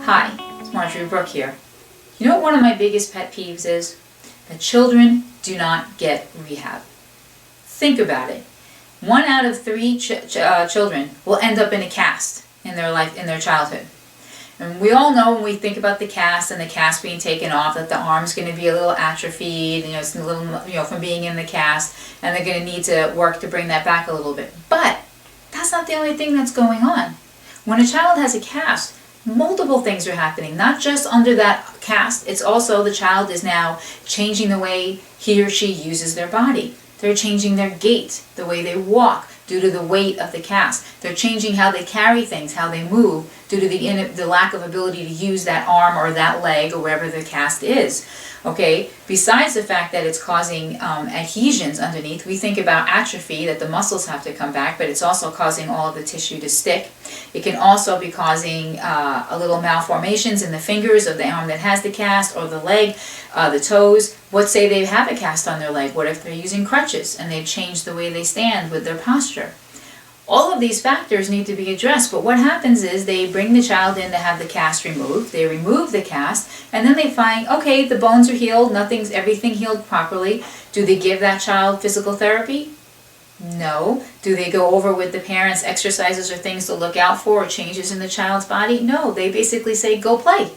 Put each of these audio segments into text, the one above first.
Hi, it's Marjorie Brooke here. You know what one of my biggest pet peeves is? That children do not get rehab. Think about it. 1 out of 3 children will end up in a cast in their life, in their childhood. And we all know when we think about the cast and the cast being taken off that the arm's going to be a little atrophied, it's a little, from being in the cast, and they're going to need to work to bring that back a little bit. But that's not the only thing that's going on. When a child has a cast, multiple things are happening, not just under that cast. It's also the child is now changing the way he or she uses their body. They're changing their gait, the way they walk, due to the weight of the cast. They're changing how they carry things, how they move, due to the lack of ability to use that arm or that leg or wherever the cast is. Okay, besides the fact that it's causing adhesions underneath, we think about atrophy, that the muscles have to come back, but it's also causing all of the tissue to stick. It can also be causing a little malformations in the fingers of the arm that has the cast, or the leg, the toes. Let's say they have a cast on their leg. What if they're using crutches and they've changed the way they stand with their posture? All of these factors need to be addressed, but what happens is they bring the child in to have the cast removed. They remove the cast, and then they find, okay, the bones are healed, everything healed properly. Do they give that child physical therapy? No. Do they go over with the parents exercises or things to look out for or changes in the child's body? No. They basically say, go play.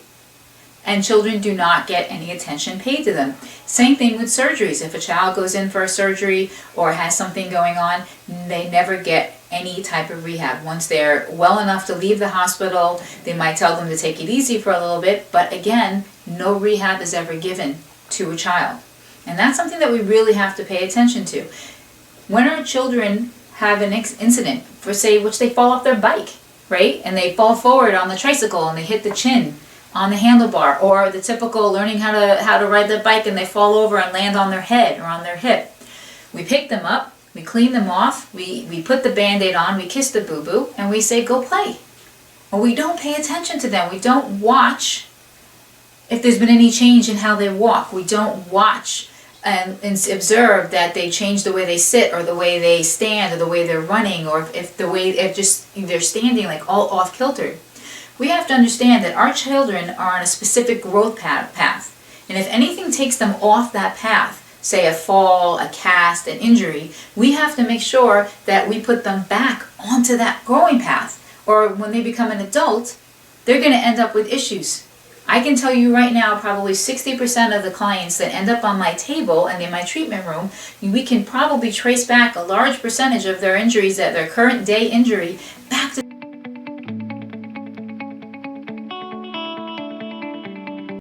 And children do not get any attention paid to them. Same thing with surgeries. If a child goes in for a surgery or has something going on, they never get any type of rehab. Once they're well enough to leave the hospital, they might tell them to take it easy for a little bit, but again, no rehab is ever given to a child. And that's something that we really have to pay attention to. When our children have an incident, for say, which they fall off their bike, right? And they fall forward on the tricycle and they hit the chin on the handlebar, or the typical learning how to ride the bike and they fall over and land on their head or on their hip. We pick them up, we clean them off, we put the Band-Aid on, we kiss the boo-boo, and we say, go play. Or we don't pay attention to them. We don't watch if there's been any change in how they walk. We don't watch and observe that they change the way they sit or the way they stand or the way they're running, or if they're standing like all off kilter. We have to understand that our children are on a specific growth path. And if anything takes them off that path, say a fall, a cast, an injury, we have to make sure that we put them back onto that growing path. Or when they become an adult, they're going to end up with issues. I can tell you right now, probably 60% of the clients that end up on my table and in my treatment room, we can probably trace back a large percentage of their injuries, that their current day injury,